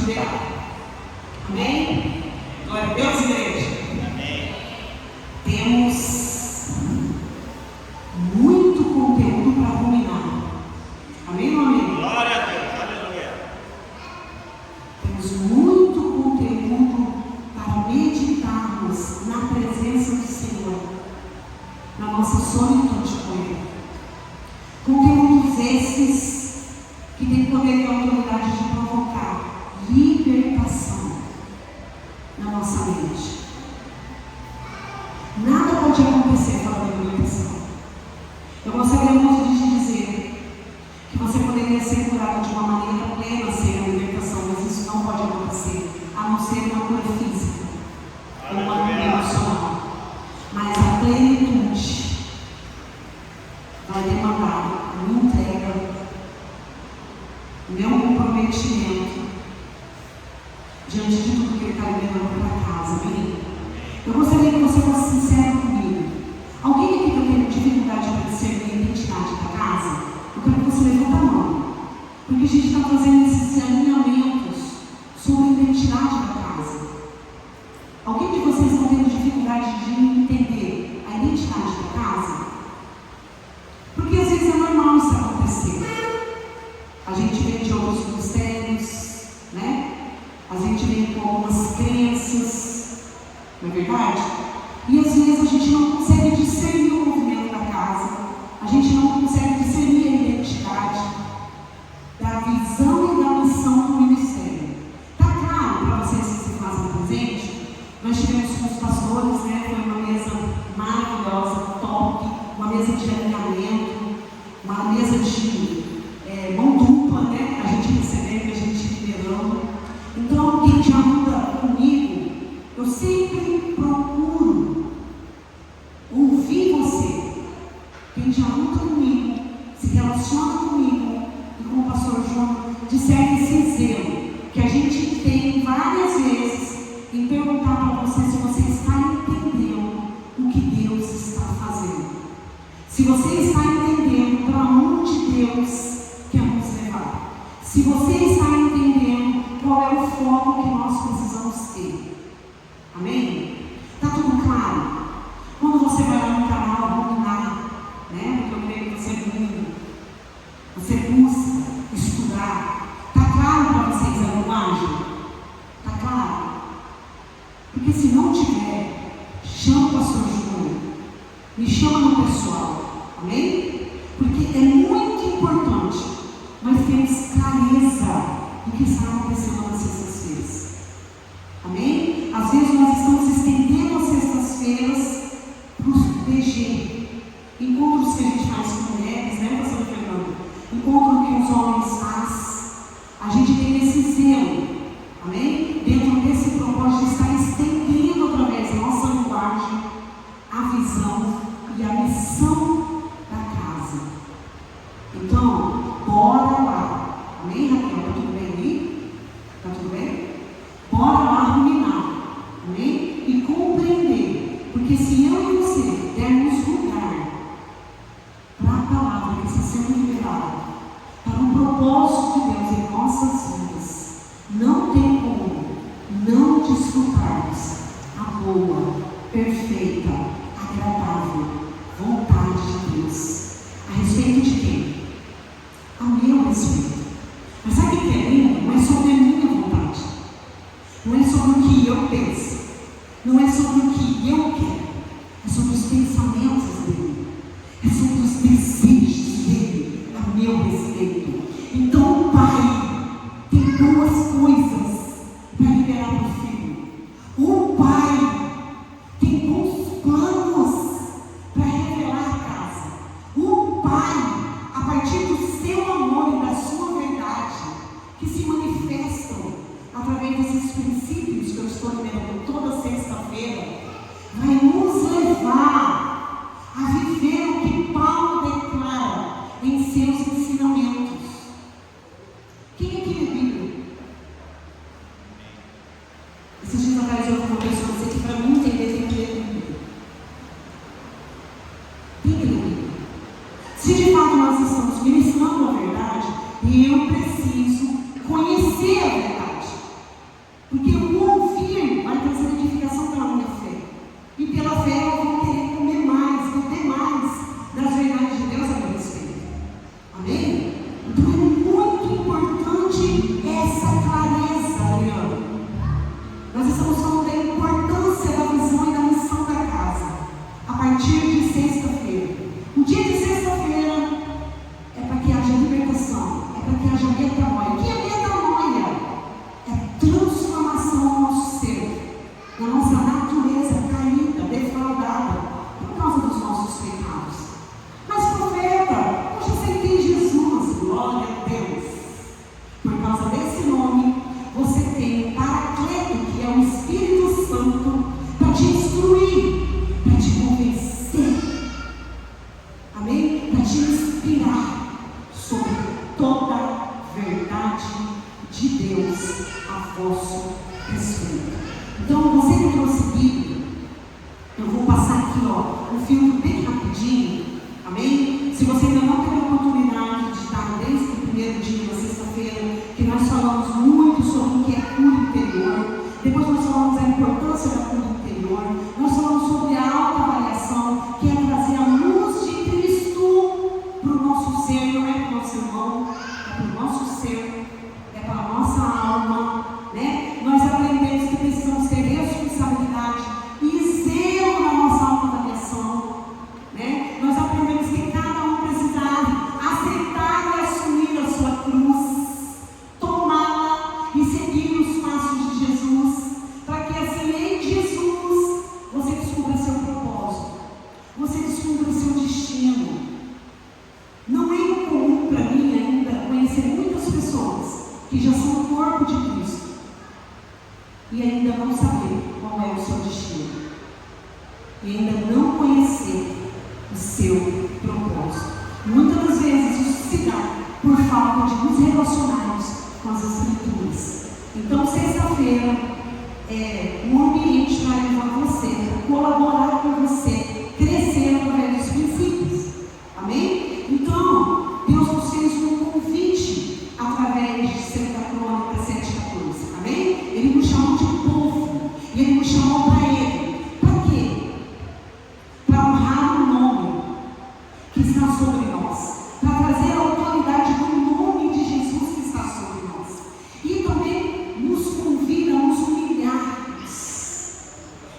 ver? Amém? Glória a Deus, igreja. Amém. Temos muito conteúdo para ruminar. Amém, meu amigo? Glória a Deus, aleluia. Temos muito conteúdo para meditarmos na presença do Senhor, na nossa solitude com Ele. Conteúdos esses que têm poder e autoridade de provocar libertação na nossa mente. Nada pode acontecer fora da libertação. Eu gostaria muito de te dizer que você poderia ser curado de uma maneira plena sem a libertação, mas isso não pode acontecer, a não ser uma cura física ou uma cura emocional. Mas a plenitude vai demandar a minha entrega, o meu comprometimento diante de tudo que Ele está me levando para casa. Amém? Eu gostaria que você fosse sincero comigo. Alguém aqui está tendo dificuldade para discernir a identidade da casa? Eu quero que você levante a mão, porque a gente está fazendo esses alinhamentos sobre a identidade da casa. Alguém de vocês está tendo dificuldade de entender a identidade da casa? Porque às vezes é normal isso acontecer. A gente vem de outros ministérios, né? A gente vem com algumas crenças, não é verdade? E às vezes a gente não consegue discernir o movimento da casa, a gente não consegue discernir a identidade da visão e da missão do ministério. Está claro para vocês que se fazem presente? Nós tivemos com os pastores, né? Foi uma mesa maravilhosa, top, uma mesa de alinhamento, uma mesa de mão dupla, né? A gente recebendo, a gente liberando. Então, quem já anda comigo, eu sempre procuro ouvir você. Quem já anda comigo, se relaciona comigo e com o pastor João, discerne esse zelo que a gente tem várias vezes em perguntar para você se você está entendendo o que Deus está fazendo. Se você está entendendo para onde Deus quer nos levar. Se você está entendendo qual é o foco que nós precisamos ter. Amém? Está tudo claro? Quando você vai lá no canal ruminar, né? Porque eu creio que você rumina, você busca estudar. Está claro para vocês a linguagem? Está claro? Porque se não tiver, chama o pastor Júnior, me chama no pessoal. Amém? Porque é muito importante nós termos clareza do que está acontecendo nas sextas-feiras. Amém? Às vezes nós estamos estendendo as sextas-feiras para os PG, encontros que a gente faz com mulheres, né, pastor Fernando? Encontro que os homens fazem. A gente tem esse zelo, amém? Dentro desse propósito de estar estendendo através da nossa linguagem a visão e a missão da casa. Então, bora lá. Amém, Raquel? Está tudo bem aí? Está tudo bem? Bora lá ruminar. Amém? E compreender. Porque se eu e você dermos lugar para a palavra que está sendo liberada, para o propósito de Deus em nossas vidas, não tem como não desfrutarmos a boa, perfeita, agradável vontade de Deus. A respeito de quem? A meu respeito. Mas sabe o que é lindo? Não é sobre a minha vontade. Não é sobre o que eu penso. Não é sobre o que eu quero. É sobre os pensamentos dele. É sobre os desejos dele a meu respeito. Então o Pai tem duas coisas para liberar para o Filho. O Pai tem bons planos para revelar a casa. O Pai, a partir do seu amor e da sua verdade, que se manifestam através desses princípios que eu estou liberando toda sexta-feira, vai nos levar a viver o que Paulo declara em seus ensinamentos. Quem aqui lê Bíblia? Esses dias atrás eu ouvi uma pessoa dizer que para mim entender tem que ler Bíblia. Tem que ler Bíblia. Se de fato nós estamos ministrando a verdade, eu preciso conhecer a verdade. causa desse nome, você tem um Paracleto, que é o Espírito Santo, para te instruir, para te convencer, amém? Para te inspirar sobre toda a verdade de Deus a vosso respeito. Então, você que trouxe Bíblia, eu vou passar aqui, um filme bem rapidinho, amém? Se você ainda não teve a oportunidade de estar desde o primeiro dia da sexta-feira, que nós falamos muito sobre o que é cura interior, depois nós falamos a importância da cura interior, nós falamos sobre a autoavaliação, que é trazer a luz de Cristo para o nosso ser, não é para o nosso irmão, é para o nosso ser, é para a nossa alma, né? Nós aprendemos que precisamos ter responsabilidade e zelo na nossa autoavaliação, né? Nós aprendemos que cada um precisava aceitar e assumir a sua cruz, tomá-la e seguir os passos de Jesus, para que assim em Jesus você descubra seu propósito, você descubra seu destino. Não é incomum para mim ainda conhecer muitas pessoas que já são o corpo de Cristo e ainda não saber qual é o seu destino, e ainda não conhecer o seu propósito. Muitas das vezes isso se dá por falta de nos relacionarmos com as Escrituras. Então, sexta-feira é um ambiente para levar você, para colaborar com você, crescer através dos princípios. Amém? Então, Deus nos fez um convite através de 2 Crônicas 7,14. Amém? Ele nos chamou de povo, e Ele nos chamou para Ele. Para quê? Para honrar o nome que está sobre nós, para trazer a autoridade do nome de Jesus que está sobre nós, e também nos convida a nos humilharmos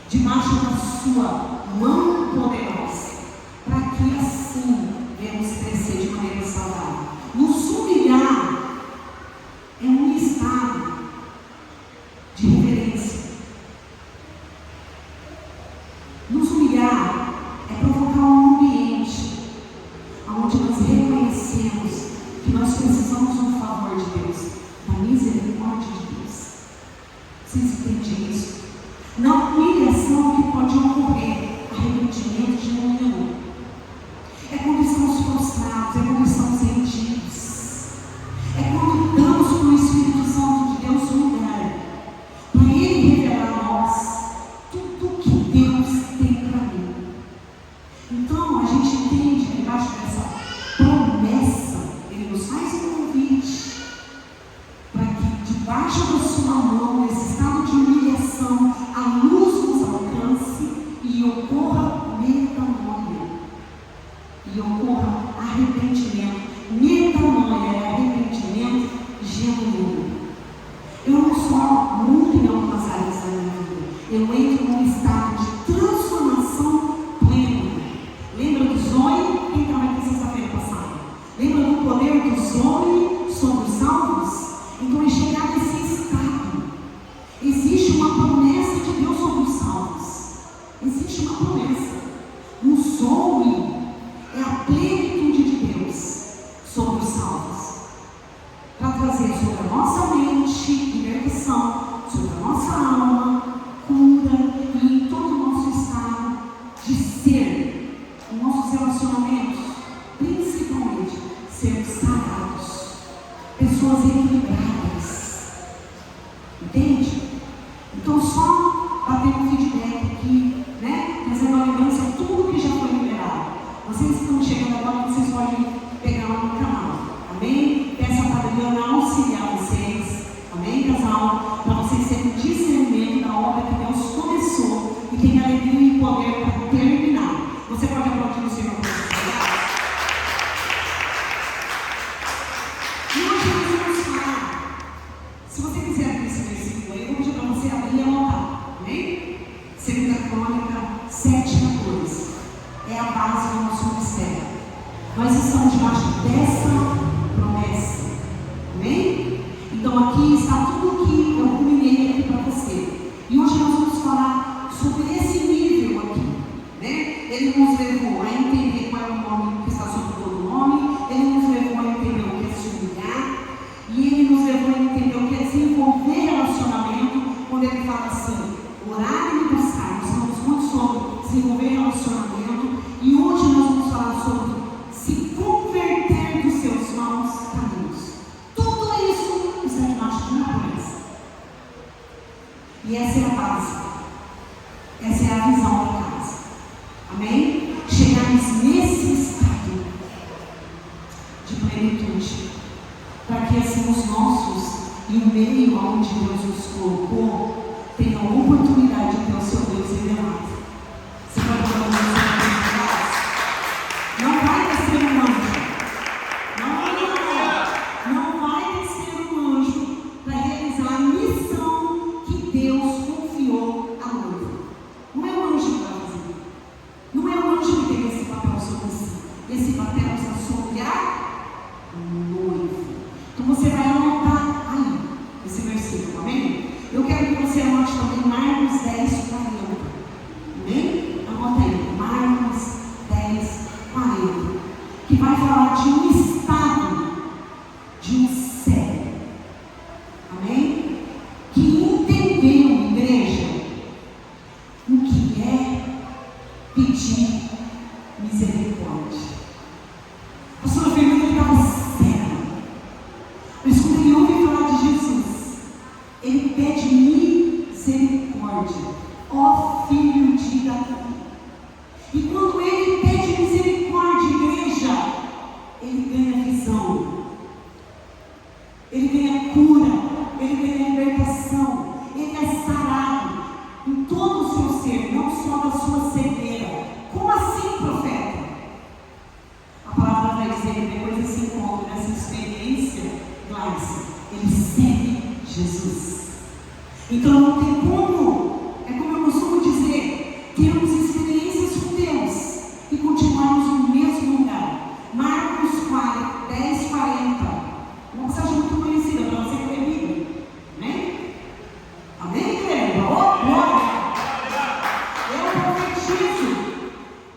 debaixo da sua mão poderosa, para que assim venhamos crescer de maneira saudável. Nos humilhar é um estado de reverência. Nos humilhar é provocar um ambiente onde nós reconhecemos que nós precisamos do favor de Deus, da misericórdia de Deus. Vocês entendem isso? Na humilhação que pode ocorrer arrependimento genuíno. É quando estamos prostrados, é quando estamos rendidos. É quando damos para o Espírito Santo de Deus um lugar, para Ele revelar a nós tudo que Deus tem para mim. Então, a gente entende, debaixo dessa promessa, Ele nos faz um convite para que, debaixo da sua mão, nesse estado de humilhação, a luz nos alcance e ocorra metanoia, e ocorra arrependimento. Metanoia é arrependimento genuíno. Eu não só mudo em algumas áreas da minha vida, eu entro num estado de transformação plena. Lembra do Zoe? Quem estava aqui sexta-feira passada? Lembra do poder do Zoe sobre os salvos? Então é chegar nesse estado. Existe uma promessa de Deus sobre os salvos. Existe uma promessa. O Zoe é a plenitude de Deus sobre os salvos, para trazer sobre a nossa mente libertação, sobre a nossa alma cura, e em todo o nosso estado de ser, os nossos relacionamentos, principalmente, ser sarados, pessoas equilibradas. Entende? Então, só bater um feedback aqui, né? Fazendo uma lembrança de tudo que já foi liberado. Vocês que estão chegando agora, vocês podem pegar lá no canal. Amém? Peça para a Adriana auxiliar vocês. Amém, casal? Para vocês terem discernimento da obra que Deus começou e tem alegria e poder para terminar. Você pode aplaudir o Senhor. E hoje nós vamos falar. Se você quiser abrir esse versículo aí, eu vou pedir para você abrir e anotar. Amém? 2 Crônica 7,14. É a base do nosso ministério. Nós estamos debaixo dessa promessa. Amém? Então aqui está tudo que eu combinei aqui para você. E hoje nós vamos falar sobre esse nível aqui, né? Ele nos levou a entender qual é o nome que está sobre todo nome. Ele nos levou a entender o que é se humilhar. E ele nos levou a E essa é a base. Essa é a visão da casa. Amém? Chegarmos nesse estado de plenitude, para que assim os nossos, e o meio onde Deus nos colocou, tenham a oportunidade de ter o seu Deus revelado. Você pode falar o Deus? Não vai descer um anjo. Não vai descer um anjo para realizar a missão que Deus confiou à noiva. Não é um anjo que vai fazer. Não é um anjo que tem esse papel sobre si. Esse papel é sobre a noiva. Então você vai anotar aí esse versículo, amém? Eu quero que você anote também Marcos 10:40. Amém? Anota aí, Marcos 10:40. Que vai falar de um estado de um cego. Amém? Que entendeu, igreja, o que é pedir misericórdia. A sua Fernanda estava cega. Mas quando ele ouve falar de Jesus, ele pede misericórdia, ó filho de Davi. E quando ele pede misericórdia, igreja, ele ganha visão, ele ganha cura, ele ganha libertação, ele é sarado em todo o seu ser, não só da sua cegueira. Como assim, profeta? A palavra vai dizer que depois desse encontro, dessa experiência, ele segue Jesus. Então não tem como, é como eu costumo dizer, termos experiências com Deus e continuarmos no mesmo lugar. Marcos 10:40, uma passagem muito conhecida para você que é Bíblia. Amém? Amém, igreja? Oh, glória! Eu profetizo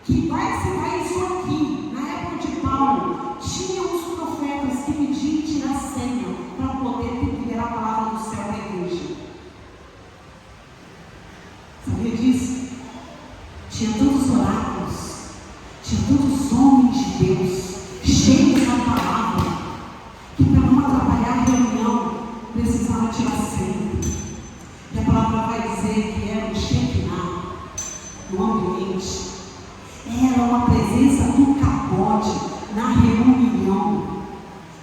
que vai ser isso aqui. Na época de Paulo, tinha uns profetas que pediam tirar senha para poder liberar a palavra do céu da igreja. Sabia disso? Tinha tantos oráculos, tinha tantos homens de Deus, cheios da palavra, que para não atrapalhar a reunião, precisava tirar senha. E a palavra vai dizer que era um Shekinah no ambiente. Era uma presença do capote na reunião.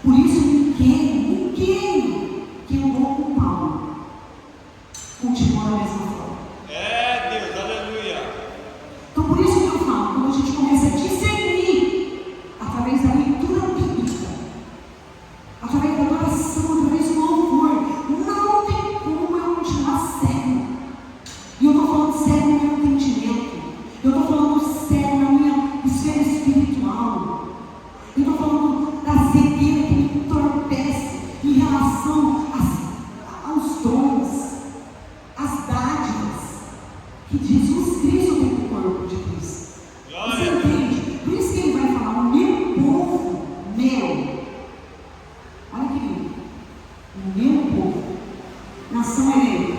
Por isso ninguém que andou com Paulo continua da mesma forma. É Deus, aleluia. Então por isso que eu falo, quando a gente começa a discernir através da leitura bíblica, através da oração, através do louvor, não tem como eu continuar cego. E eu estou falando cego no meu entendimento, eu estou falando cego na minha esfera espiritual, eu estou falando da cegueira que me entorpece em relação aos dons, às dádivas que Jesus Cristo tem no corpo de Cristo. Você entende? Por isso que ele vai falar, o meu povo, meu. Olha que lindo. O meu povo. Nação eleita.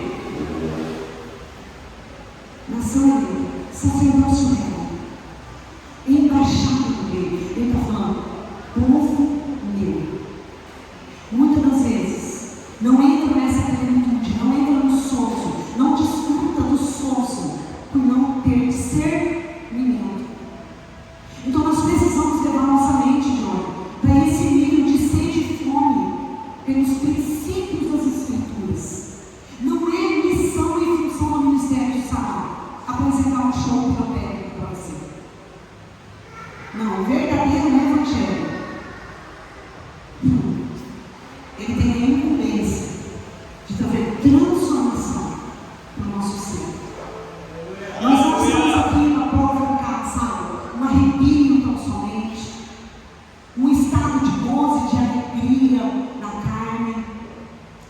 Nação eleita. Sacerdócio real. Embaixada do rei. Ele está falando, povo meu. Muitas das vezes, não entra nessa plenitude, não entra no sozo, não desfruta do sozo, por não ter discernimento. Então nós precisamos levar nossa mente, Jônia, para esse nível de sede e fome, pelos princípios das Escrituras. Não é missão e função do ministério de Sará apresentar um show protético para você. Não, o verdadeiro evangelho, ele tem a incumbência de trazer transformação para o nosso ser. Nós não estamos aqui para provocar, sabe, um arrepio tão somente, um estado de gozo, de alegria na carne.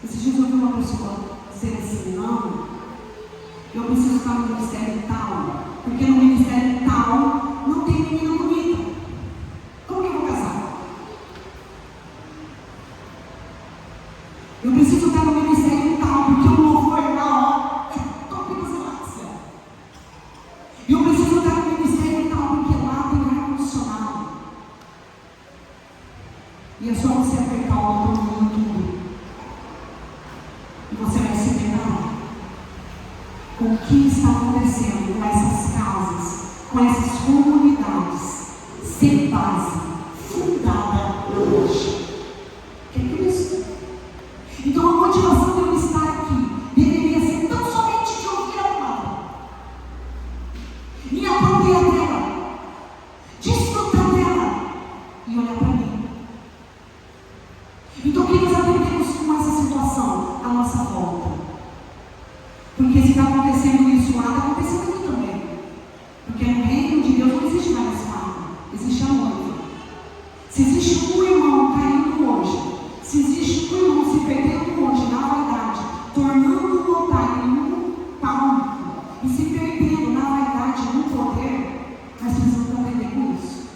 Esses dias eu vi uma pessoa dizer assim, não, eu preciso estar no ministério tal, porque no ministério tal não tem menina bonita. Como que eu vou casar? Eu preciso estar no ministério tal, porque o louvor lá, ó, é top das galáxias. Eu preciso estar no ministério tal, porque lá tem ar-condicionado. E é só você apertar o botão no YouTube. E você vai se preparar. o que está acontecendo com essas casas, com essas comunidades, sem base, fundada na rocha. Que é isso? Então a motivação de eu estar aqui deveria ser tão somente de ouvir a palavra, me apropriar dela, desfrutar dela e olhar para mim. Então o que nós aprendemos com essa situação? A nossa volta. Porque se está acontecendo isso lá, está acontecendo aqui também. Porque no reino de Deus não existe mais espada, existe a noiva. Se existe um irmão caindo hoje, se existe um irmão se perdendo hoje na vaidade, tornando o otário em um palco e se perdendo na vaidade no poder, nós precisamos aprender com isso.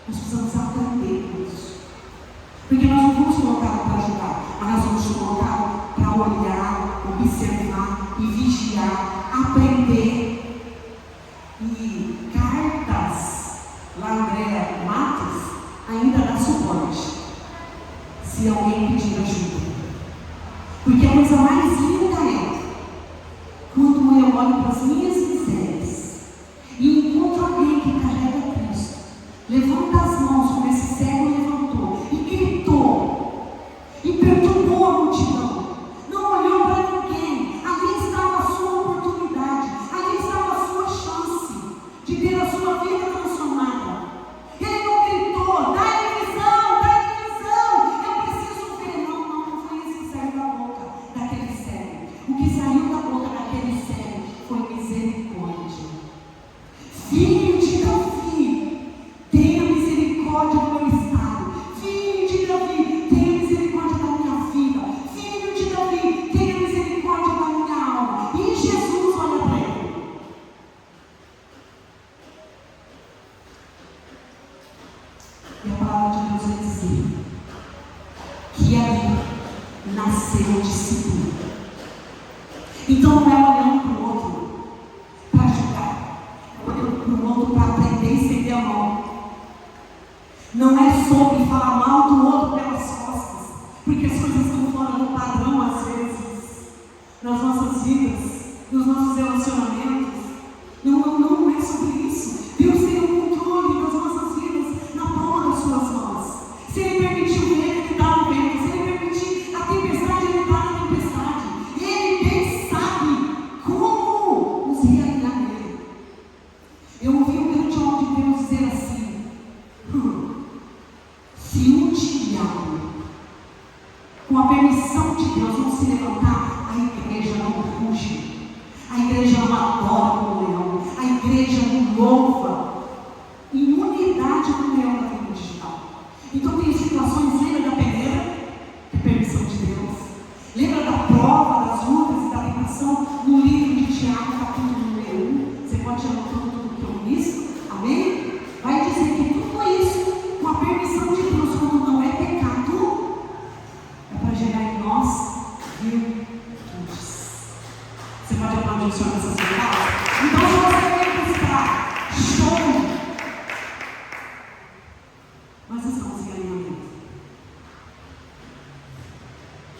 Nós precisamos aprender com isso. Porque nós não fomos colocados para ajudar, mas nós fomos colocados para olhar, observar e vigiar, aprender. E cartas, lá Andréa Matos, ainda dá suporte, se alguém pedir ajuda. Porque a coisa mais linda é quando eu olho para as minhas misérias e encontro alguém que carrega Cristo, levanta as mãos como esse cego levantou e gritou e perturbou a multidão. Não olhou para ninguém. Ali estava a sua oportunidade, ali estava a sua chance de ter a sua vida transformada. Ele não gritou, dá-lhe visão, eu preciso ver. Não foi isso que saiu da boca daquele cego. O que saiu da boca daquele cego foi misericórdia. Filho de Davi, tenha misericórdia do meu estado. Filho de Davi, tenha misericórdia da minha vida. Filho de Davi, tenha misericórdia da minha alma. E Jesus olha para ele. E a palavra de Deus vai dizer que ali nasceu o discípulo. Então não é olhando para o outro para julgar, é olhando para o outro para aprender e estender a mão. Não é sobre falar mal do outro pelas costas, porque as coisas estão fora do padrão às vezes, nas nossas vidas, nos nossos relacionamentos. Não é sobre isso. Deus tem o controle das nossas vidas na palma das suas mãos. Se Ele permitiu o vento, Ele está no vento. Se Ele permitir a tempestade, Ele está na tempestade. Ele bem sabe como nos realinhar nele. Eu ouvi um grande homem de Deus dizer assim: se um diabo, com a permissão de Deus, não se levantar, a igreja não ruge, a igreja não adora como leão, a igreja não louva em unidade com o leão da vida digital. Então tem situações, lembra da peneira, que é permissão de Deus, lembra da prova, das lutas e da tentação no livro de Tiago, capítulo número 1. Você pode anotar tudo que eu disse, amém? Vai dizer que tudo isso, com a permissão de Deus, quando não é pecado, é para gerar em nós virtudes. Você pode aplaudir o Senhor nessas palavras? Então, se você vem buscar show, nós estamos em alinhamento.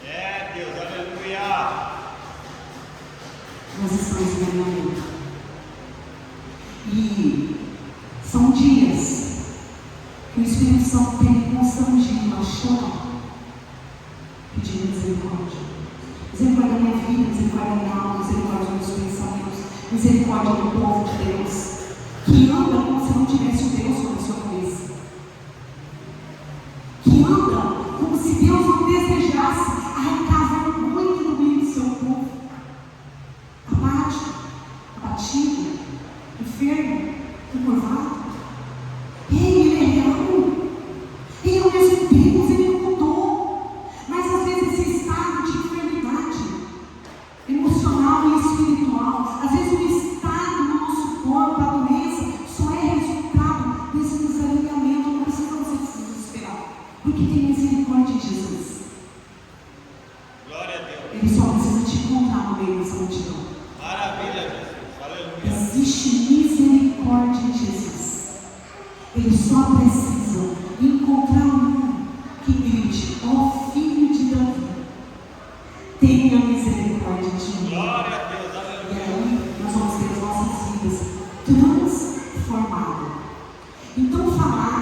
É, Deus, aleluia. Nós estamos em alinhamento. E são dias que o Espírito Santo tem me constrangido a chorar, pedindo misericórdia. Misericórdia da minha vida, misericórdia da minha alma, misericórdia dos meus pensamentos, misericórdia do povo de Deus, que anda como se não tivesse o Deus sobre a sua cabeça, que anda como se Deus não desejasse arrancar vergonha do meio do seu povo, apático, abatido, enfermo, encurvado. Ele é real, Ele é o mesmo Deus, Ele não mudou, mas às vezes esse estado de enfermidade emocional e espiritual, às vezes o estado no nosso corpo, a doença, só é resultado desse desalinhamento. Não precisa você se desesperar, porque tem misericórdia de Jesus. Glória a Deus. Ele só precisa te encontrar no meio dessa multidão. Maravilha, Jesus. Aleluia. Existe misericórdia em Jesus. Ele só precisa encontrar um que grite: ó Filho de Davi, tenha misericórdia de mim. Glória a Deus, aleluia. aí nós vamos ter as nossas vidas transformadas. Então, falar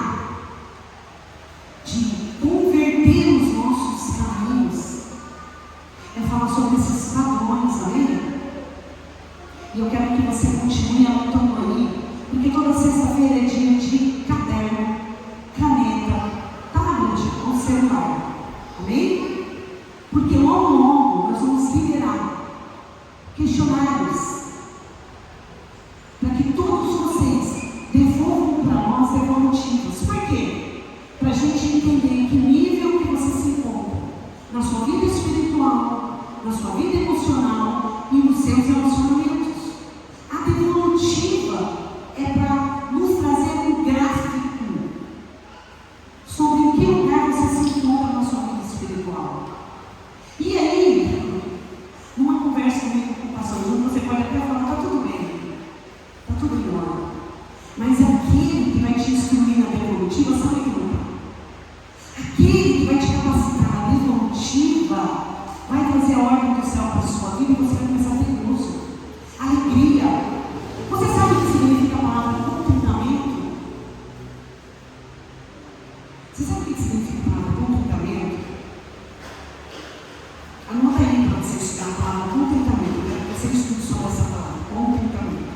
de converter os nossos caminhos é falar sobre esses padrões, amém? E eu quero que você continue anotando aí, porque toda sexta-feira é dia de caderno, caneta, tablet ou celular, amém? Porque logo nós vamos liberar questionários para que todos vocês devolvam para nós devolutivos. Por quê? Para a gente entender em que nível que você se encontra na sua vida espiritual, na sua vida emocional e nos seus relacionamentos. A devolutiva é para nos trazer um gráfico sobre em que lugar você se encontra na sua vida espiritual. E aí, numa conversa comigo com o pastor Júnior, você pode até falar, está tudo bem, está tudo em ordem. Mas aquele que vai te instruir na devolutiva, sabe que não está? Aquele que vai te capacitar na devolutiva, vai trazer a ordem do céu para a sua vida e você vai começar a ter gozo, alegria. Você sabe o que significa a palavra contentamento? Você sabe o que significa a palavra contentamento? Anota aí para você estudar a palavra contentamento. Eu quero que você estude sobre essa palavra, contentamento.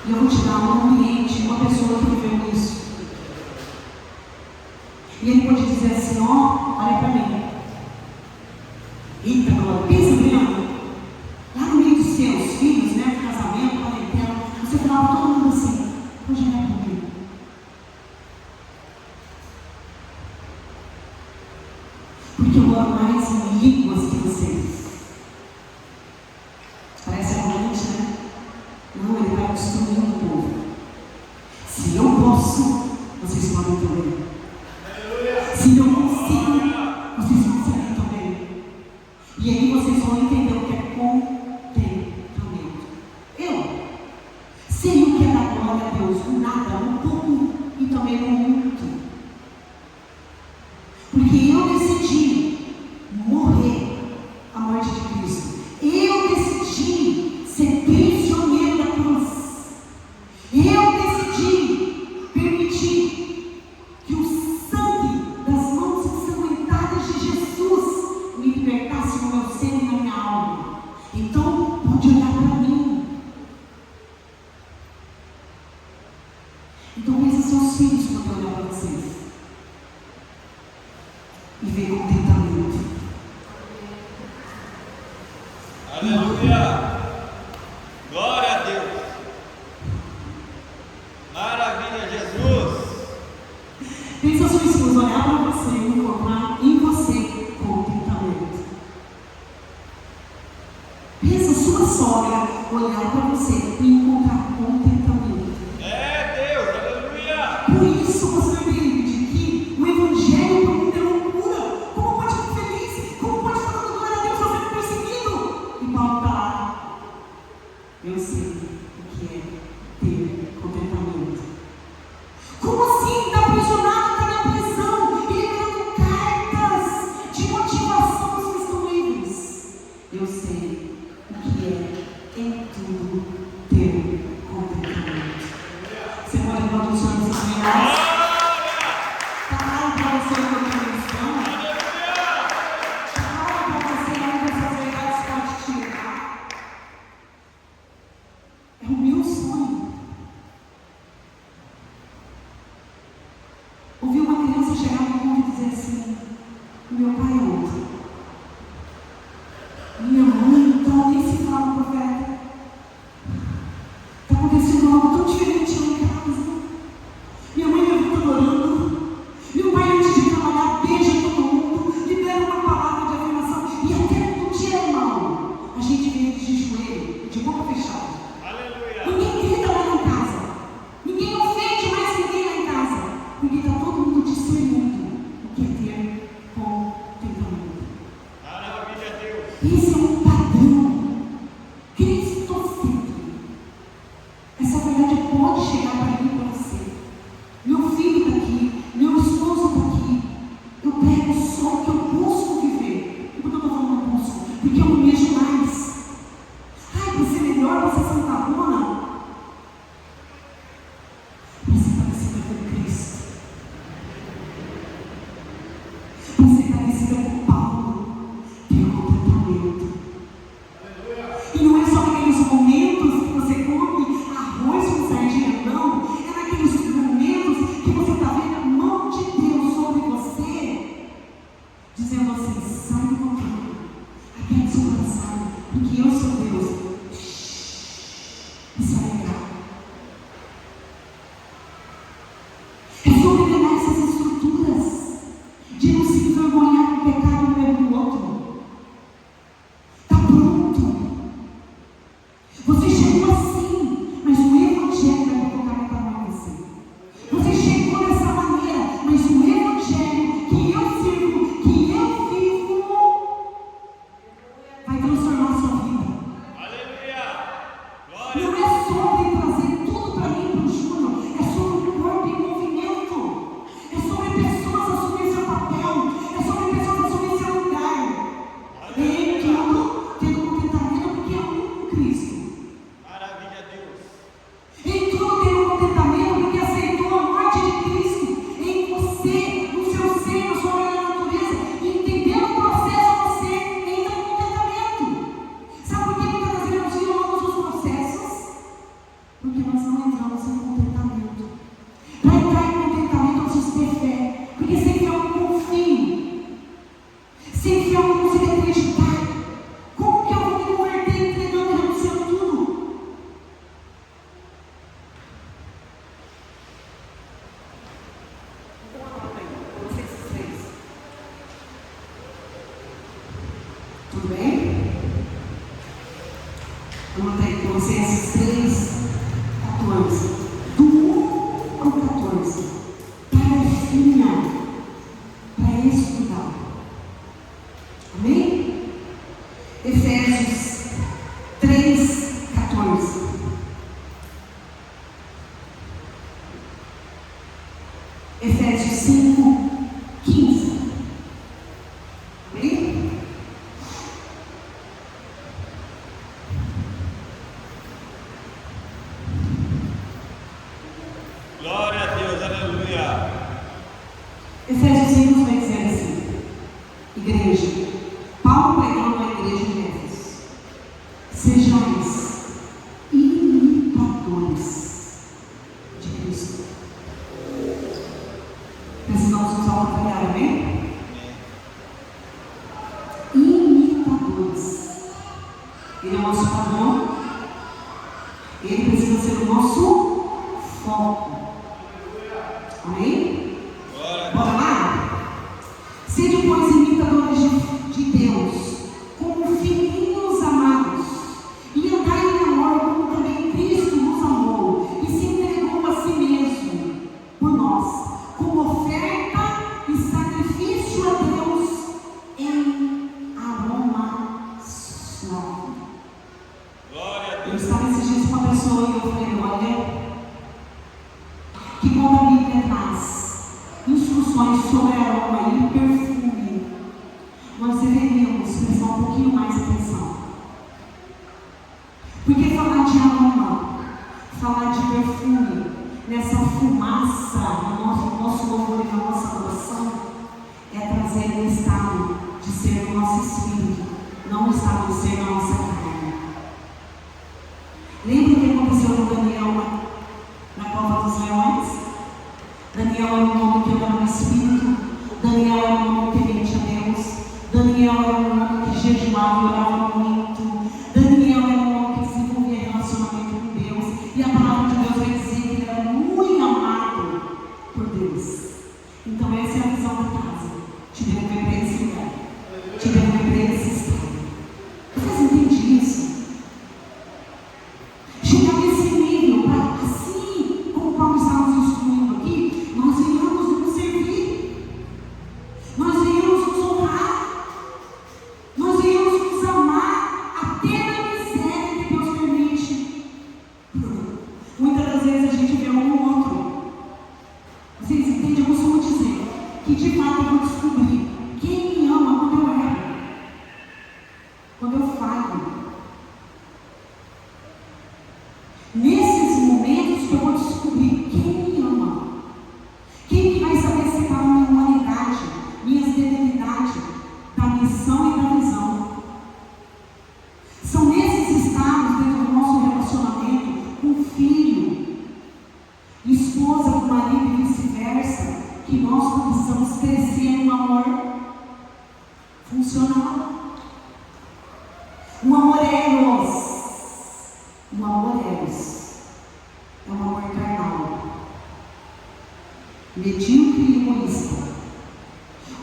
E eu vou te dar um ambiente, uma pessoa que viveu isso. E ele pode dizer assim, ó, olha para mim. Eita, glória, pensa mesmo. Lá no meio dos seus filhos, né, no casamento, quarentena, você falava todo mundo assim, hoje não é comigo. Porque eu oro mais em línguas que vocês. Parece arrogante, né? Não, ele vai construindo o povo. Se eu posso, vocês podem também. Se eu consigo, vocês conseguem também. E aí vocês vão entender o que é contentamento. Eu sei o que é dar glória a Deus, no nada, no pouco e também no muito. Porque eu decidi morrer a morte de Cristo. Eu decidi ser prisioneiro da cruz. Eu decidi permitir que o sangue das mãos ensanguentadas de Jesus me libertasse no meu ser e na minha alma. Então, pode olhar para mim. Então, pensa seus filhos quando olhar para vocês. E ver contentamento. Aleluia! Glória a Deus! Maravilha, Jesus! Pensa sua esposa olhar para você e encontrar em você contentamento. Pensa sua sogra olhar para você e encontrar contentamento. É Deus, aleluia! Por isso você entende que o evangelho para o mundo é loucura. Como pode estar feliz? Como pode estar dando glória a Deus sendo perseguido? E Paulo está lá. Eu sei o que é ter contentamento. Como assim? Está aprisionado, está na prisão e liberando cartas de motivação aos que estão livres. Eu sei o que é em tudo ter contentamento. Você pode levantar os olhos e sonhar? Está claro para você o que eu estou mencionando? Está claro para você onde essas verdades podem te levar? É o meu sonho. Ouvi uma criança chegar no mundo e dizer assim, meu pai é outro. Minha mãe, então, nem se fala, profeta. Está acontecendo algo tão diferente lá em casa. Minha mãe levanta adorando. Meu pai, antes de trabalhar, beija todo mundo, libera uma palavra de afirmação. E até no dia, irmão, a gente vê eles de joelho, de boca fechada. Aleluia! Ninguém grita lá em casa. Ninguém ofende mais ninguém lá em casa. Porque está todo mundo discernindo o que é ter contentamento. Maravilha, Deus! Esse é um padrão cristocêntrico. Essa verdade pode chegar para mim e para você. Meu filho está aqui, meu esposo está aqui. Eu pego só o que eu busco viver. E por que eu estou falando busco? Porque eu almejo mais. aconteceu com Paulo. Tem um contentamento. E não é só naqueles momentos que você come arroz com sardinha, não. É naqueles momentos que você está vendo a mão de Deus sobre você, dizendo assim: sai do controle, aquieta seu coração, porque eu sou Deus. Isso é legal. É sobre pegar essas estruturas de não se envergonhar com o pecado no meio do outro. Está pronto. Você chegou assim, mas o Evangelho vai colocar na tua mão assim. Você chegou dessa maneira, mas o Evangelho que eu sirvo, que eu vivo, vai transformar a sua vida. Aleluia. Não é sobre trazer tudo para mim, para o Júnior, é sobre o corpo em movimento, é sobre pessoas assumir seu papel, é sobre pessoas assumir seu lugar. Em tudo, tendo contentamento, porque é um com Cristo. Maravilha, Deus. Em tudo tem um contentamento, porque aceitou a morte de Cristo em você, no seu ser, na sua velha natureza, e entendeu o processo, você entra em contentamento. Sabe por que muitas vezes nós violamos os processos? Porque nós não entramos em contentamento. Para entrar em contentamento, eu preciso ter fé, porque sem fé eu não confio, sem fé eu não consigo acreditar. Como que eu vou me converter entregando e renunciando tudo? Tudo bem? Vamos ter Colossenses 3, 14. Do 1 ao 14. Tarefinha para estudar. Amém? Efésios 3, 14. Efésios 5, 15. Amém? Glória a Deus. Aleluia. Efésios 5 vai dizer assim: igreja, Paulo pregando à igreja de Éfeso: sejais imitadores de Cristo. Precisamos usar o trabalhar, amém? Imitadores. Ele é o nosso padrão. Ele precisa ser o nosso foco. Amém? Glória a Deus. Bora lá? Sede, pois, imitadores de Deus, como filhinhos amados, e andai em amor, como também Cristo nos amou, e se entregou a si mesmo por nós, como oferta e sacrifício a Deus em aroma suave. Glória a Eu Deus. estava esses dias com uma pessoa e eu falei: olha, que quando a Bíblia traz instruções sobre aroma e perfume, nós deveríamos prestar um pouquinho mais atenção. Porque falar de aroma, falar de perfume, nessa fumaça, no nosso louvor e na nossa adoração, é trazer um estado de ser no nosso espírito, não um estado de ser na nossa carne. Lembra o que aconteceu com Daniel na cova dos leões? Daniel era um homem que andava no Espírito. Daniel era um homem temente a Deus. Daniel era um homem que jejuava e orava muito. Daniel era um homem que desenvolvia relacionamento com Deus. E a palavra de Deus vai dizer que ele era muito amado por Deus. Então essa é a visão da casa. Te devolver para esse lugar. Te devolver para esse estado. Vocês entendiam? funcional. Um amor eros. Um amor eros é um amor carnal, medíocre e egoísta.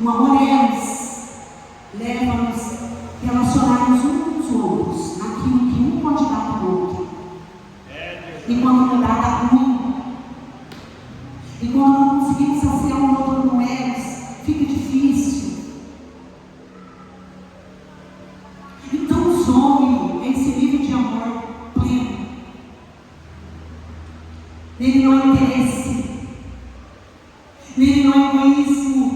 Um amor eros leva-nos a relacionarmos uns com os outros naquilo que um pode dar para o outro. E quando não dá ruim. E quando não conseguimos saciar um outro no eros, fica difícil. Então o sonho é esse nível de amor pleno. Nele não há interesse. Nele não há egoísmo.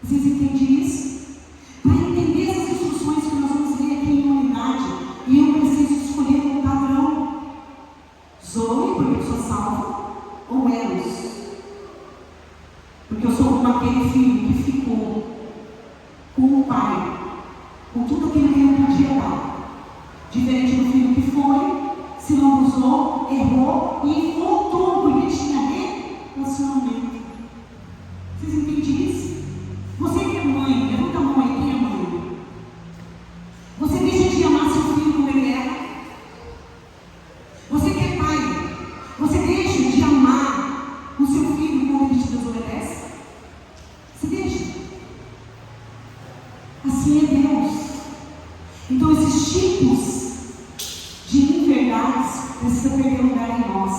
Vocês entendem isso? Para entender essas instruções que nós vamos ler aqui em unidade, e eu preciso escolher um padrão. Zoe, porque eu sou salva, ou eros? Porque eu sou como aquele filho que ficou com o pai, com tudo aquilo que ele podia dar. Diferente do filho que foi, se lambuzou, errou e voltou, porque tinha relacionamento. Vocês entendem isso? Você que é mãe, levanta a mão aí, quem é mãe? Você deixa de amar seu filho como ele era? Você que é pai, você deixa de amar o seu filho como ele te desobedece? Você deixa? Assim é Deus. Então esses tipos de inverdades precisam perder lugar em nós.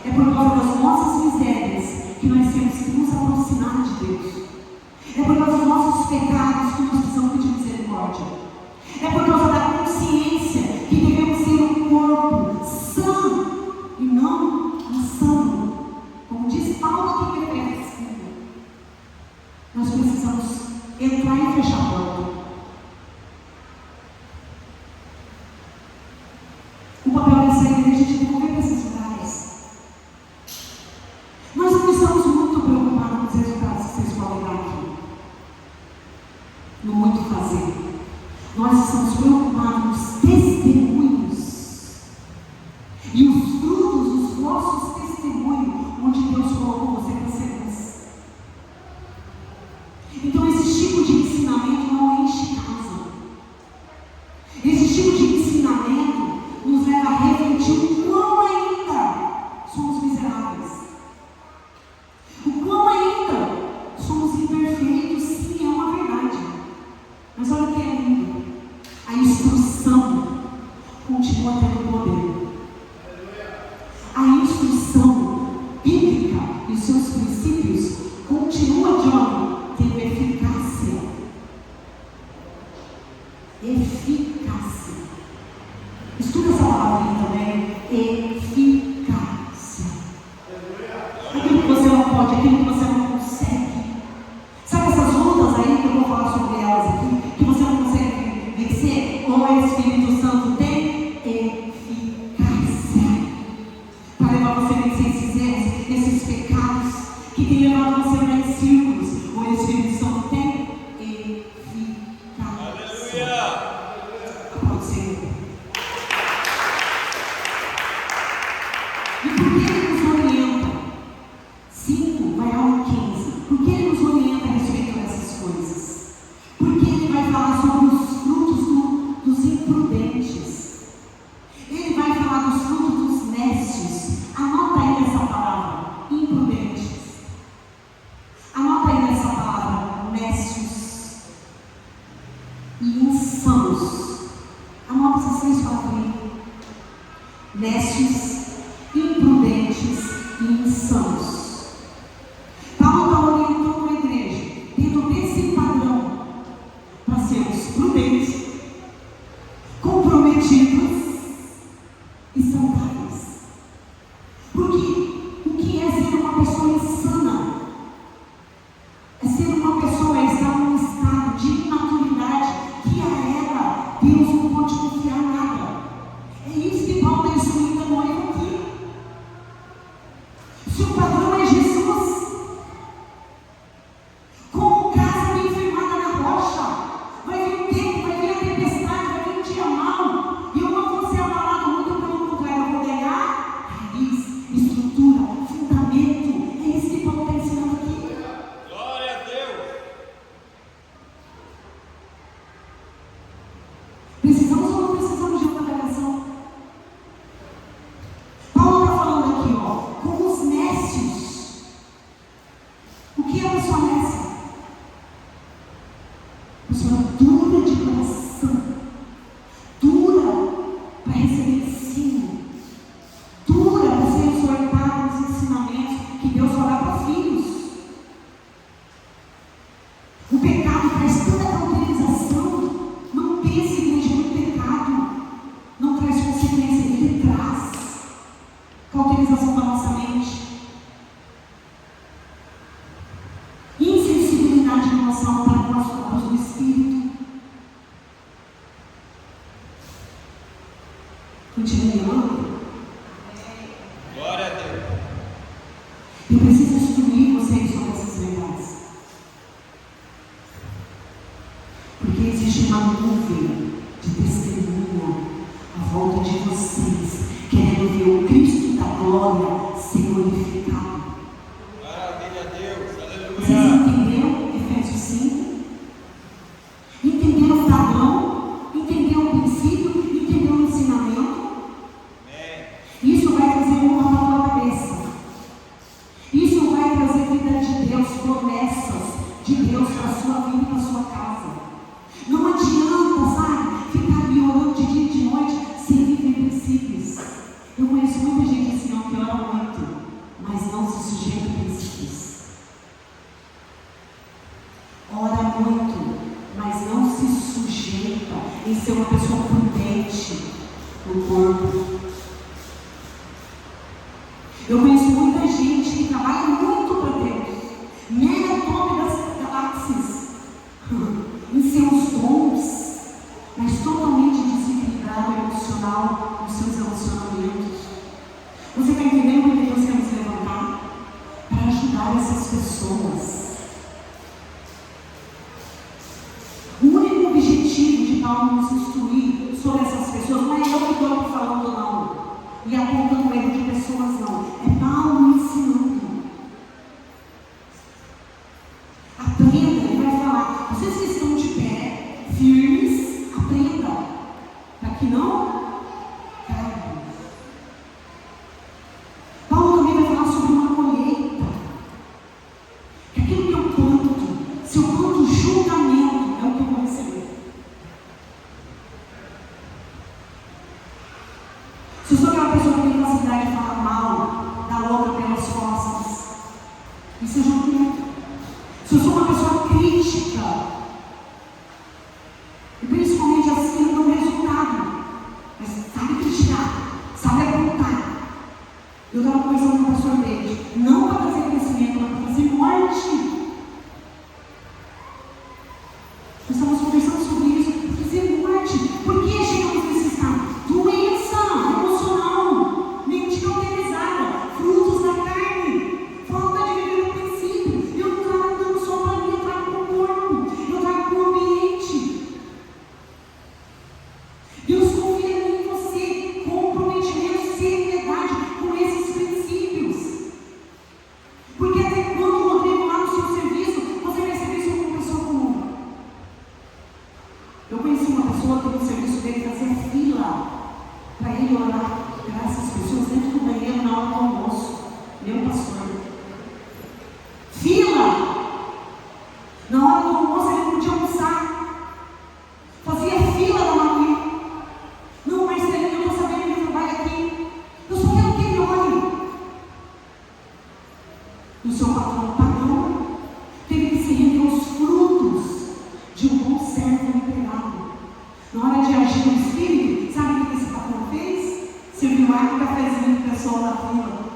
É por causa das nossas misérias que nós temos que nos aproximar de Deus. É por causa dos nossos pecados que nós precisamos pedir misericórdia. É por causa da consciência que devemos ser um corpo são e não insano. Como diz Paulo que Efésios, nós precisamos entrar e fechar a porta. O papel dessa igreja é de devolver para esses lugares. Nós não estamos muito preocupados com os resultados que vocês podem dar aqui, no muito fazer. Nós estamos preocupados nos testemunhos e os frutos dos vossos testemunhos, onde Deus colocou você para ser luz. Então esse tipo de ensinamento não enche casa. Esse tipo de ensinamento nos leva a refletir o quão ainda somos miseráveis. O quão ainda somos imperfeitos, sim, é uma verdade. Mas olha o que é lindo. A instrução continua tendo poder. A instrução bíblica e os seus princípios continuam, John, tendo eficácia. Eficácia. Estuda essa palavrinha também. Eficácia. Aquilo que você não pode, aquilo que você não consegue. Sabe essas lutas aí que eu vou falar sobre elas aqui, que você não consegue vencer? Como o Espírito Santo tem eficácia para levar você a vencer esses erros, esses pecados que tem levado você para em círculos. O Espírito Santo tem eficácia. Aleluia! Pode ser. E por que ele nos orienta? 5 vai ao 15. Por que ele nos orienta a respeito dessas coisas? Porque ele vai falar sobre os frutos dos imprudentes. Ele vai falar dos frutos dos nécios. Anota aí essa palavra, imprudentes. Anota aí essa palavra, nécios e insanos. Anota essas 3 palavrinhas. Nécios, imprudentes e insanos. Paulo está orientando a igreja dentro desse padrão para sermos prudentes, comprometidos e saudáveis. Porque o que é ser uma pessoa insana? É ser uma pessoa, estar num estado de imaturidade que a ela Deus não pode confiar nada. É isso que Paulo está instruindo a noiva. Continue amando. Glória a Deus. Eu preciso instruir vocês sobre essas verdades. Porque existe uma nuvem de testemunha à volta de vocês, querendo ver o Cristo da glória ser glorificado. Maravilha a Deus. Vocês Aleluia. entenderam Efésios 5? Entenderam o padrão? Entenderam o princípio? Entenderam o ensinamento? Amém. Isso vai trazer honra para a tua cabeça. Isso vai trazer vida de Deus, promessas de Deus para a sua vida e para a sua casa. Não adianta, sabe, ficar ali orando de dia e de noite sem viver princípios. Eu conheço muita gente assim, ó, que ora muito, mas não se sujeita a princípios. Ora muito, mas não se sujeita em ser uma pessoa prudente no corpo. Eu conheço muita gente que trabalha muito para Deus, mega top das galáxias, em seus dons, mas totalmente desequilibrado emocional nos seus relacionamentos. Você está entendendo porque Deus quer nos levantar? Para ajudar essas pessoas. O único objetivo de Paulo nos instruir sobre essas pessoas não é eu que estou falando, não. E apontando erro de pessoas, não. É Paulo ensinando. Aprenda, ele vai falar. Vocês que estão de pé, firmes, aprenda. Para que não caiam. Paulo também vai falar sobre uma colheita. Que aquilo que eu planto, se eu planto julgamento, é o que eu vou receber. Se eu sou aquela pessoa que tem facilidade de falar mal da outra pelas costas, isso é julgamento. Se eu sou uma pessoa crítica, e principalmente assim que não dão resultado, mas sabe criticar, sabe apontar. Eu estava conversando com o pastor David, não para trazer crescimento, mas para trazer morte. Nós estamos conversando sobre isso, para trazer morte. Por que chegamos nesse estado? Doença emocional, mente cauterizada, frutos da carne, falta de viver no princípio. Eu não trago dando só para mim, eu trago para o corpo, eu trago para o ambiente. Deus confia em você, comprometimento, seriedade com esses princípios. Porque até quando, Rodrigo, lá no seu serviço, você vai ser visto como uma pessoa comum? Eu conheci uma pessoa que no serviço dele fazia fila para ele orar para essas pessoas dentro do banheiro na hora do almoço. Meu pastor. Fila! Na hora do almoço ele não podia almoçar. Fazia fila na Maui. Não, Marcelinho, eu estou sabendo que ele trabalha aqui. Eu só quero que ele ore. E o seu patrão pagou. Teve que se render aos frutos de um bom servo empregado. Na hora de agir no espírito, sabe o que esse patrão fez? Serviu água e cafezinho para o pessoal da fila.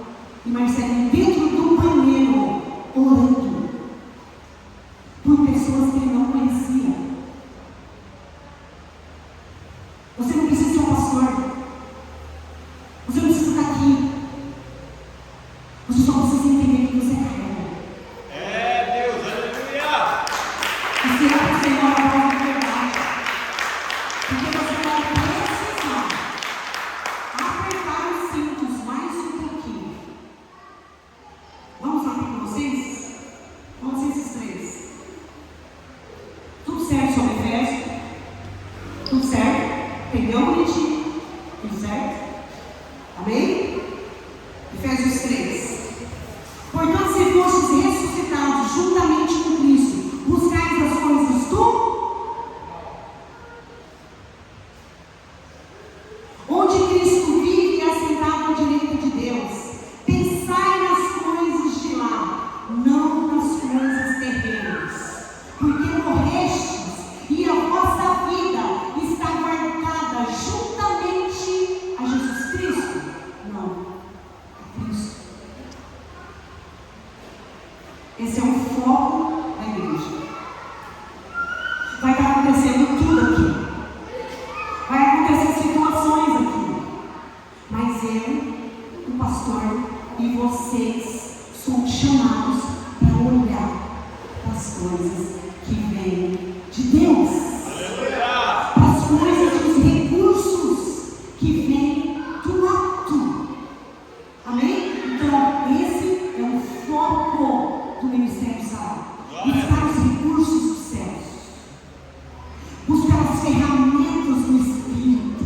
E Marcelinho dentro do banheiro, orando por pessoas que ele não conhecia. Você não precisa ser um pastor. Você não precisa estar aqui. Você só precisa entender que você carrega. É Deus. Aleluia. E será que o Senhor é a verdade? Porque você vai precisar apertar os cintos mais um pouquinho. Vamos lá com vocês? Vamos esses três. Tudo certo sobre Efésios? Tudo certo? Entendeu, bonitinho? Tudo certo? Amém? Efésios 3. Portanto, se fostes ressuscitados juntamente com Cristo, buscais as coisas do vocês são chamados para olhar para as coisas que vêm de Deus, para as coisas, dos recursos que vêm do alto. Amém? Então, esse é o foco do Ministério Sara. Buscar os recursos dos céus, buscar as ferramentas do Espírito,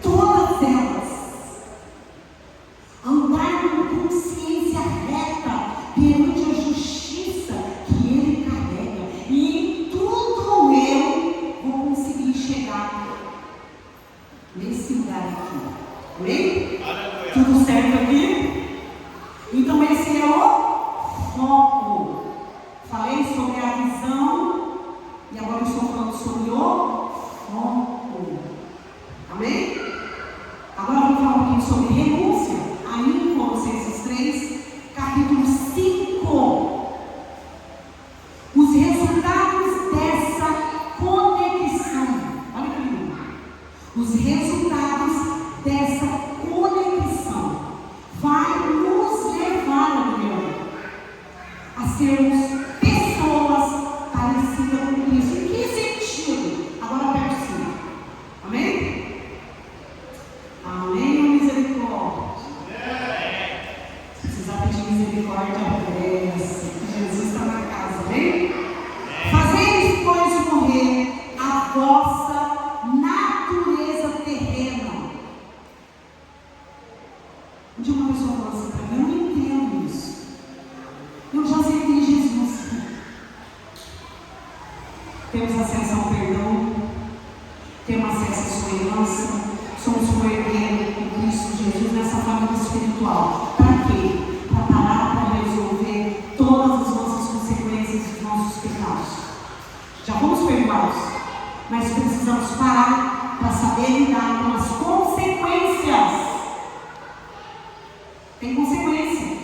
todas elas, andar com consciência reta perante a justiça que Ele carrega, e em tudo eu vou conseguir chegar nesse lugar aqui. Amém? Tudo certo aqui? Então esse é o foco. Falei sobre a visão e agora estou falando sobre o foco. Amém? Agora vamos falar um pouquinho sobre renúncia. Aí em Colossenses 3, capítulo 5. Os resultados dessa conexão. Olha que lindo. Os resultados dessa conexão vai nos levar, a sermos pessoas parecidas com Cristo. Em que sentido? Agora pega o 5. Amém? Amém ou misericórdia? Se precisar pedir misericórdia, peça. Jesus está na casa, amém? Fazei, pois, morrer a vossa natureza terrena. Um dia uma pessoa falou assim para mim: eu não entendo isso. Eu já aceitei Jesus. Temos acesso ao perdão, temos acesso à sua herança, somos co-herdeiros com Cristo Jesus nessa família espiritual. Para quê? Para parar para resolver todas as nossas consequências dos nossos pecados. Já fomos perdoados, mas precisamos parar para saber lidar com as consequências. Tem consequência.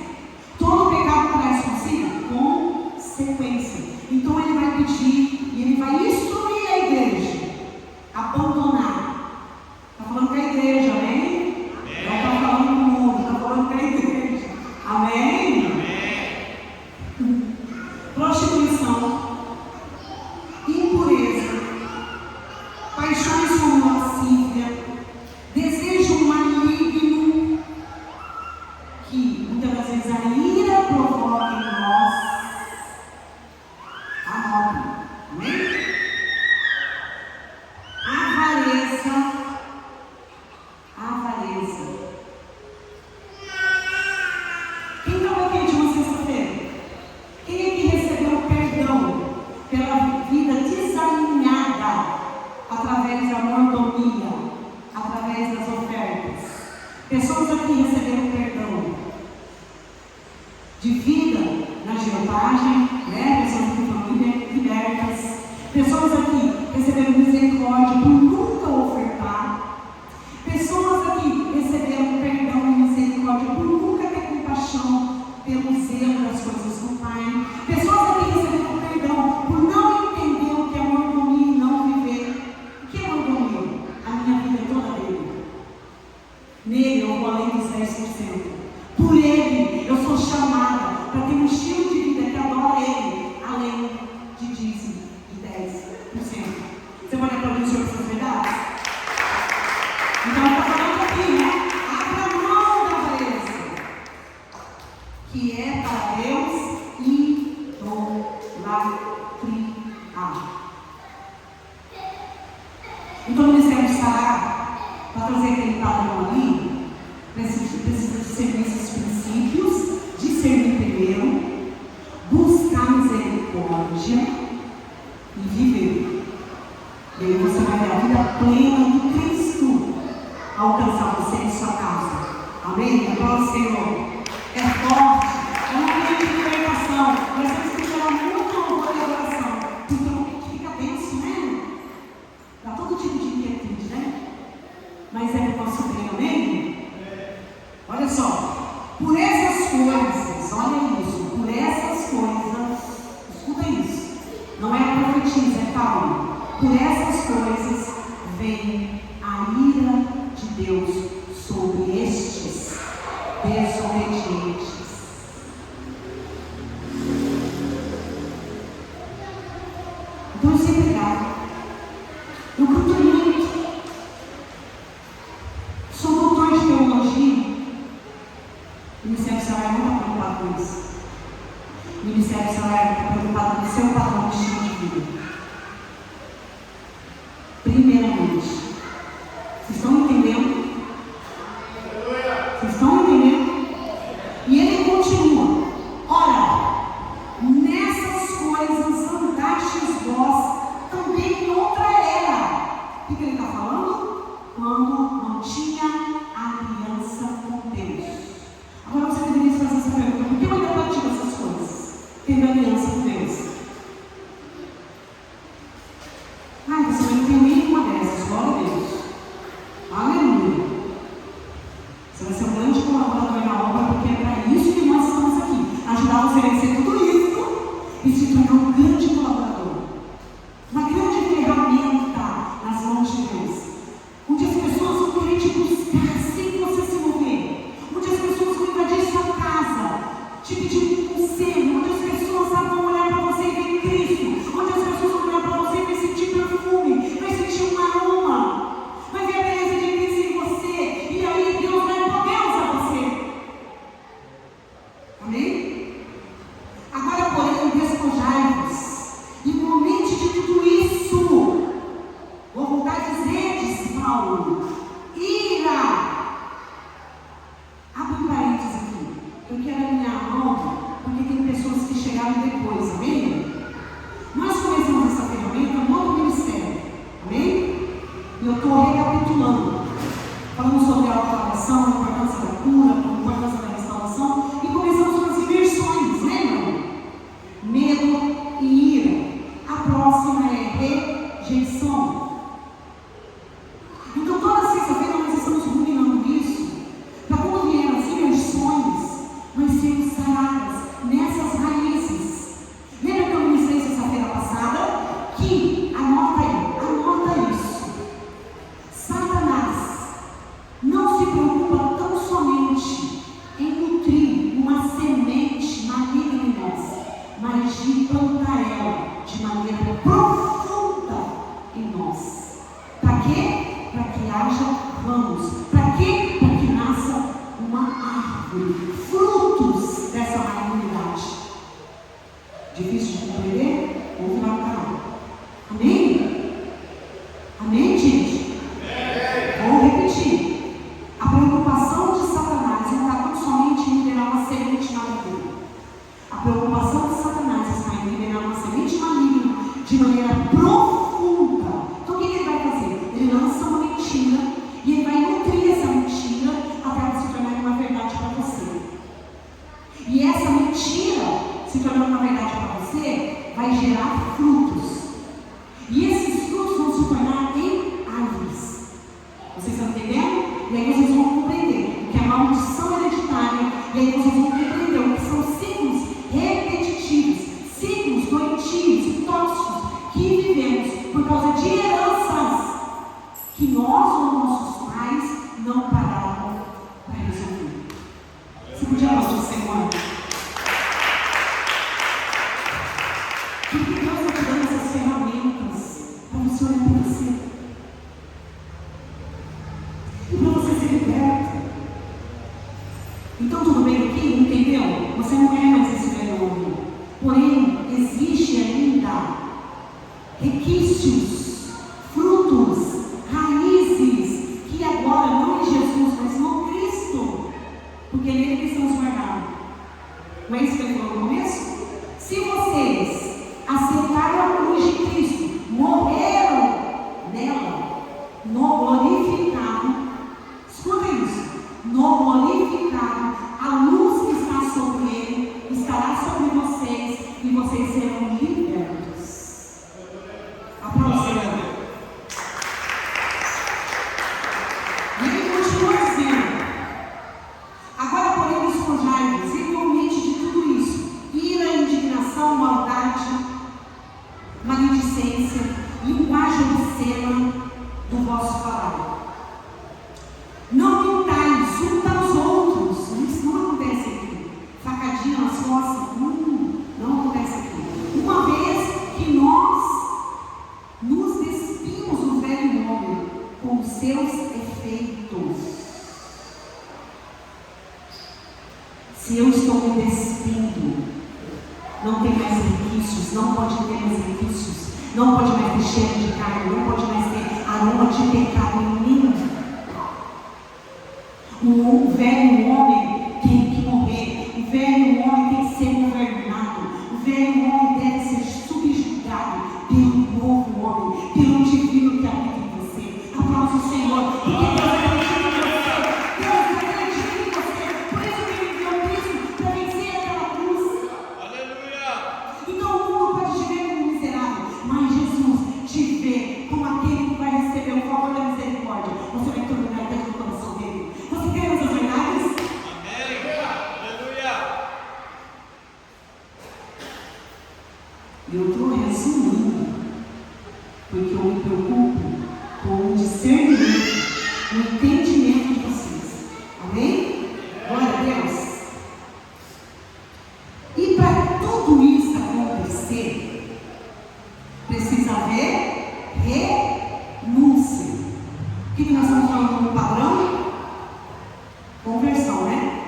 Todo pecado traz consigo consequência. Então ele vai pedir e ele vai instruir a igreja a abandonar. Está falando com a igreja, amém? Não está falando com o mundo, está falando com a igreja. Amém? Prostituição, impureza, paixões como lascívia, desejo maligno, que muitas das vezes a ira provoca em nós a morte. Amém? Avareza. Quem estava aqui de uma sexta-feira? Quem é que recebeu perdão pela vida desalinhada através da mordomia, através das ofertas? Pessoas aqui receberam perdão de vida na agiotagem, né? Pessoas de família libertas. Pessoas aqui receberam misericórdia por nunca ofertar. Pessoas aqui receberam perdão e misericórdia por nunca ter compaixão pelo zelo das coisas do Pai. Pessoas aqui receberam perdão por não entender o que é mordomia e não viver. O que é mordomia? A minha vida é toda dele. Nele eu vou além dos 10%. Por ele eu sou chamada para ter um estilo de vida que adora ele, além de dízimo de 10%. Você pode aplaudir sobre essas verdades? Então está falando aqui, né? Abra a mão da avareza, que é para Deus idolatria. Então o Ministério Sara, para trazer aquele padrão ali, precisa discernir esses princípios, discernir primeiro, buscar misericórdia e viver. E aí você vai ver a vida plena de Cristo alcançar você em sua casa. Amém? Glória ao Senhor. É forte, é um ambiente de libertação. Nós temos que tirar muito louvor e adoração, porque o ambiente fica denso, né? Dá todo tipo de inquietude, né? Mas é do nosso bem, amém? Olha só, por essas coisas, olha isso, por essas coisas, escuta isso, não é a profetisa, é Paulo. Por essas coisas vem a ira de Deus sobre estes desobedientes. Ai, você não tem nenhuma dessas, glória a Deus. Aleluia. Você vai ser um grande colaborador na obra, porque é para isso que nós estamos aqui. Ajudar você a vencer tudo isso e se tornar um grande colaborador. Uma grande ferramenta nas mãos de Deus. Onde as pessoas vão querer te buscar sem você se mover. Onde as pessoas vão invadir sua casa, te pedir um conselho. Onde as pessoas vão olhar para você e ver Cristo. Onde as pessoas vão olhar para você e vai sentir perfume, vai sentir um aroma, vai ver a beleza de Cristo em você. E aí Deus vai poder usar você. Amém? Agora, porém, despojai-vos igualmente de tudo isso. Vou voltar a dizer, disse Paulo, ira. Abre um parênteses aqui. Eu quero alinhar a mão, porque tem pessoas que chegaram depois, amém? Nós começamos essa ferramenta no outro ministério, amém? E eu estou recapitulando, falando sobre a autoavação, a importância da cura, a importância da restauração, e começamos com as imersões, lembram? Medo e ira. A próxima é rejeição. Então, toda sexta-feira nós estamos ruminando isso, para quando vierem as imersões, nós sermos saradas nessas raízes. Lembra que eu ministrei sexta-feira passada? Que, anota isso. Satanás não se preocupa tão somente em nutrir uma semente maligna em nós, mas de plantar ela de maneira profunda em nós. Para quê? Para que haja ramos. Para quê? Para que nasça uma árvore, frutos dessa malignidade. Difícil de compreender? Vamos virar o canal. Amém? Amém, gente? Vou repetir. A preocupação de Satanás não está tão somente em liberar uma semente maligna. A preocupação de Satanás está em liberar uma semente maligna de maneira profunda. Então o que ele vai fazer? Ele lança uma mentira e ele vai nutrir essa mentira até ela se tornar uma verdade para você. E essa mentira, se tornando uma verdade para você, vai gerar frutos. E esses frutos vão se tornar em árvores. Vocês estão entendendo? E aí vocês vão compreender o que é maldição hereditária. E aí vocês vão compreender o que são ciclos repetitivos, ciclos doentios e tóxicos que vivemos por causa de heranças que nós ou nossos pais não pararam para resolver. Você podia falar, Senhor? Porque Deus está te dando essas ferramentas para você olhar para você e para você ser liberto. Então, tudo bem aqui? Entendeu? Você não é mais esse velho homem. Porém, existe ainda requisitos, frutos, raízes que agora não em Jesus, mas no Cristo. Porque é nele que estamos guardados. Não é isso que ele falou no começo? Se vocês aceitaram a cruz de Cristo, morreram nela, no glorificado, escuta isso, no glorificado, a luz que está sobre ele estará sobre vocês e vocês serão libertos. Aplausos. E ele continua dizendo: agora, porém, despojai-vos igualmente de tudo isso: ira, indignação, maldade, maledicência, linguagem obscena do vosso falar. Não mintais uns aos outros. Isso não acontece aqui. Facadinha nas costas, não acontece aqui. Uma vez que nós nos despimos do velho homem com os seus efeitos. Se eu estou me despindo, não tem mais requisitos, não pode ter mais requisitos, não pode mais ter cheiro de carne, não pode mais ter aroma de pecado em mim. O velho homem tem que morrer, o velho homem tem que ser governado, o velho homem deve ser subjugado pelo novo homem, pelo divino que habita em você. Aplausos ao Senhor, porque Deus acredita em você, Deus acredita em você, por isso que ele enviou Cristo para vencer aquela cruz. Aleluia! Então o mundo pode te ver como miserável, mas Jesus te vê nós estamos falando no padrão? Conversão, né?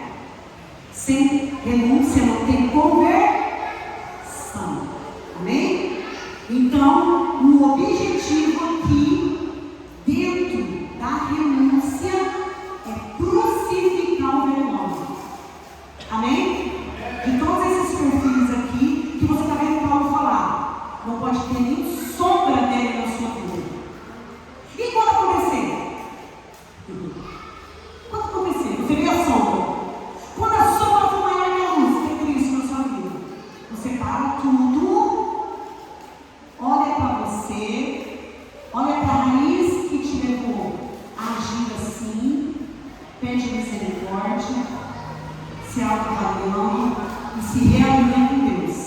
Sem renúncia não tem conversão. Amém? Então, o objetivo aqui, dentro da renúncia, é crucificar o vergonha. Amém? De todos esses perfis aqui, que você está vendo Paulo falar, não pode ter nem sombra dele na sua vida. E quando acontecer? Quando acontecer? Você vê a sombra. Quando a sombra for maior que a luz, tem Cristo na sua vida. Você para tudo, olha para você, olha para a raiz que te levou a agir assim, pede misericórdia, se autoavaliando e se realinha com Deus.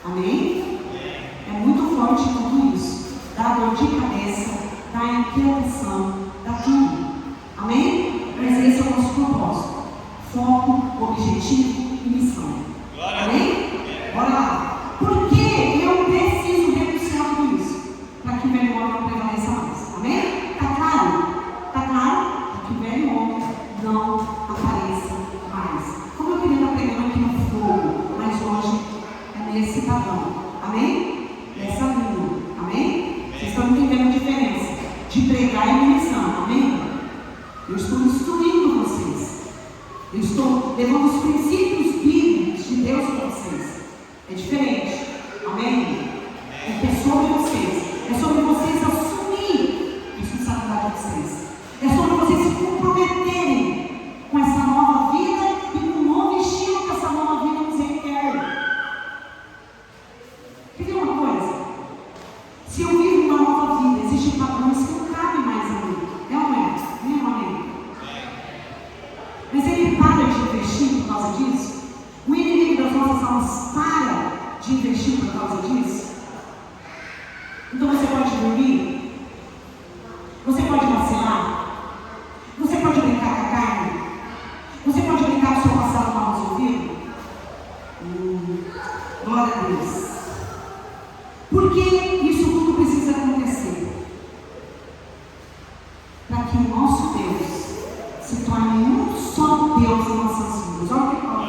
Amém? É muito forte tudo isso. Dá dor de cabeça, dá inquietação, dá tudo. Amém? Mas esse é o nosso propósito. Foco, objetivo e missão. Amém? Bora lá. Por que eu preciso renunciar tudo isso? Para que o velho homem não prevaleça mais. Amém? Tá claro? Tá claro? Para que o velho homem não apareça mais. Como eu queria estar pregando aqui no fogo, mas hoje é nesse padrão. Amém? Nessa linha. Amém? Vocês estão entendendo a diferença de pregar e ministrar. Amém? Eu estou instruindo vocês. Eu estou levando os princípios bíblicos de Deus para vocês. É diferente. Amém? Porque é sobre vocês. É sobre vocês assumir a responsabilidade de vocês. É sobre vocês se comprometerem com essa nova vida e com o novo estilo que essa nova vida nos requer. Quer ver uma coisa? Se eu vivo uma nova vida, existem padrões que não cabem mais a mim. É ou não é? Minha mãe. Mas ele para de investir por causa disso? O inimigo das nossas almas para de investir por causa disso? Então você pode dormir? Você pode vacilar? Você pode brincar com a carne? Você pode brincar com o seu passado mal resolvido? Glória a Deus. Por que isso tudo precisa acontecer? Para que o nosso Deus se torne um só Deus em nossas vidas. Olha o que fala.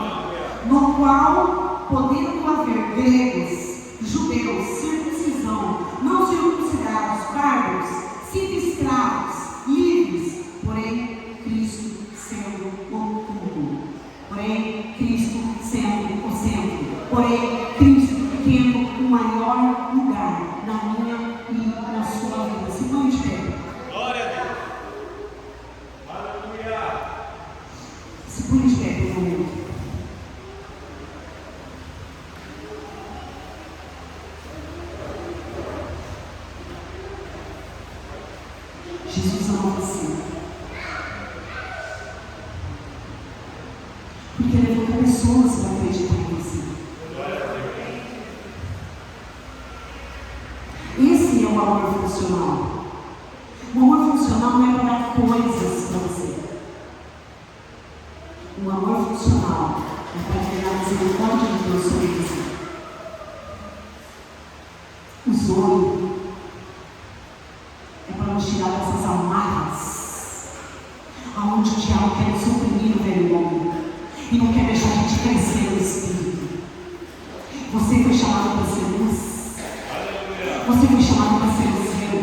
No qual, podendo haver gregos, judeus, circuncisão, não circuncidados, bárbaros, simples escravos, livres, porém Cristo sendo o tudo. Porém Cristo sendo o centro. Porém Cristo tendo o maior lugar na minha e na sua vida. Se põe de pé. Glória a Deus. Aleluia. Se põe de pé, por favor. Jesus ama você. Porque levanta pessoas para acreditar em você. Esse é o amor funcional. O amor funcional não é para dar coisas para você. O amor funcional é para gerar a misericórdia de Deus sobre você. O zolo é para nos tirar dessas amarras, aonde o diabo quer nos oprimir no velho homem e não quer deixar a gente crescer no espírito. Você foi chamado para ser luz. Você foi chamado para ser o seu.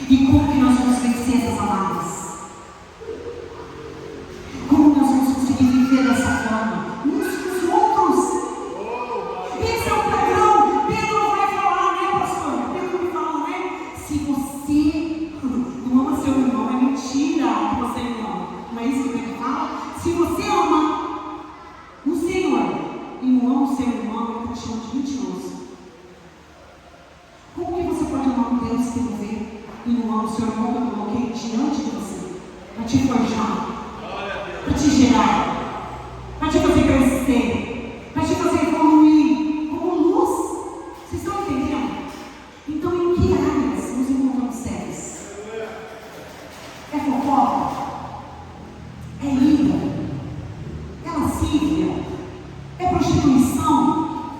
E como que nós vamos vencer essas amarras? Como nós vamos conseguir viver dessa forma? Uns com os outros. Esse é o padrão. Pedro vai falar, né, pastor? Pedro me fala, né? Se você não ama seu irmão, é mentira que você não ama. Não é isso que Pedro fala? Se você ama o Senhor e não ama o seu irmão, ele está chamando de mentiroso. Como que você pode amar um Deus que não vê e não ama o seu irmão que eu coloquei diante de você? Para te forjar, para te gerar, para te fazer crescer, para te fazer evoluir como luz. Vocês estão entendendo? Então, em que áreas nos encontramos sérios? É fofoca? É ira? É lascívia? É prostituição?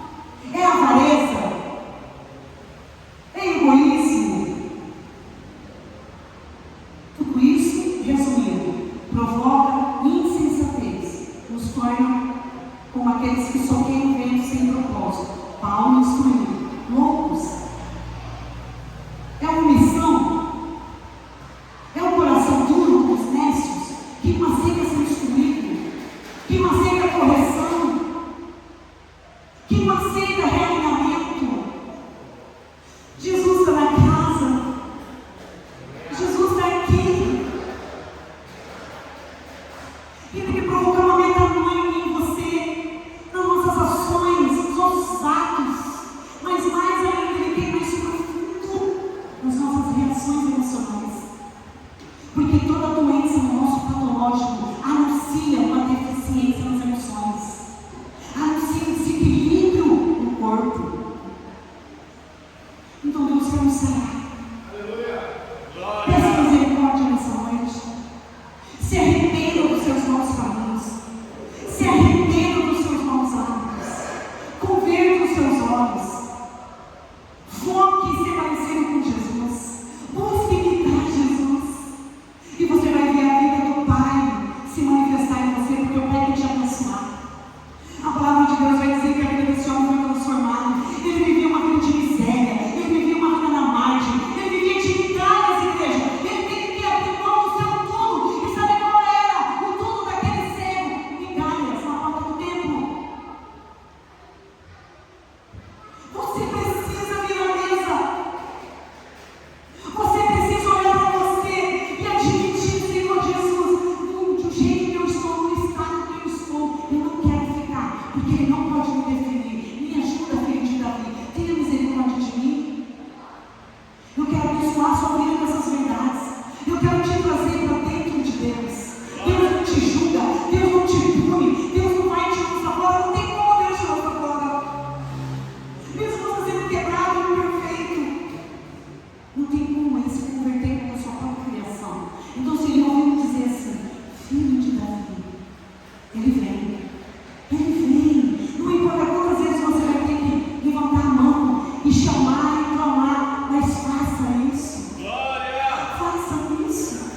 É avareza? É egoísmo? Então Deus quer nos sarar. Glória. Peça misericórdia nessa noite. Se arrependa dos seus maus caminhos. Se arrependa dos seus maus hábitos. Converta os seus olhos. Foque em ser parecido com Jesus. Busque imitar Jesus. E você vai ver a vida do Pai se manifestar em você, porque o Pai quer te abençoar. A palavra de Deus vai dizer que a vida desse homem foi transformada. Ele vivia uma vida de miséria. Ele vivia uma vida na margem. Ele vivia de migalhas, igreja. Ele teve que abrir mão do seu tudo. E sabe qual era o tudo daquele cego? Migalhas na porta do templo. Você precisa vir à mesa. Você precisa olhar para você e admitir, Senhor Jesus, do jeito que eu estou, no estado que eu estou, eu não quero ficar, porque Ele não pode me definir. Me ajuda, filho de Davi. Tenha misericórdia de mim. Eu quero abençoar a sua vida com essas verdades. Eu quero te trazer para dentro de Deus. Deus não te julga, Deus não te pune, Deus não vai te lançar fora. Não tem como Deus te lançar fora. Mesmo você sendo quebrado e imperfeito, não tem como Ele se converter com a sua própria criação. Então, se Ele ouviu dizer assim, filho de Davi, Ele vem. Ele vem. Não importa quantas vezes você vai ter que levantar a mão e chamar e clamar, mas faça isso. Glória. Faça isso.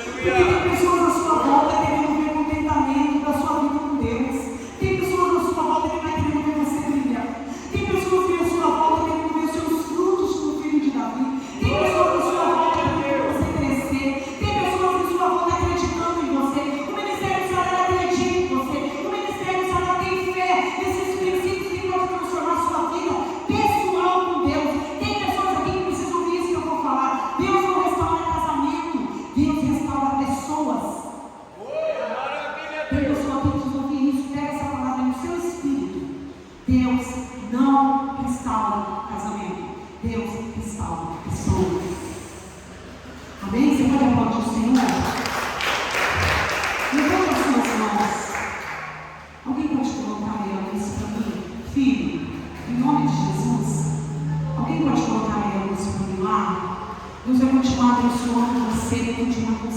Porque Aleluia. tem pessoas à sua volta querendo ver o contentamento da sua vida com Deus. Tem pessoas à sua volta que vai querendo ver você brilhar. Tem pessoas que à sua volta querendo ver os seus frutos como filho de Davi. Tem pessoas à sua volta querendo ver você crescer. Tem pessoas à sua volta acreditando em você. O Ministério Sará acredita em você. O Ministério Sará tem fé nesses princípios que podem transformar a sua vida pessoal com Deus. Tem pessoas aqui que precisam ouvir isso que eu vou falar. Deus não restaura casamento, Deus restaura pessoas. Maravilha, Tem Deus. pessoa que precisa ouvir isso, pega essa palavra no seu espírito. Deus não restaura casamento, Deus restaura pessoas. Amém? Você pode aplaudir o Senhor? Levanta as suas mãos. Alguém pode colocar aí isso para mim? Filho, em nome de Jesus. Alguém pode colocar aí isso para mim lá? Deus vai continuar abençoando você, continuar com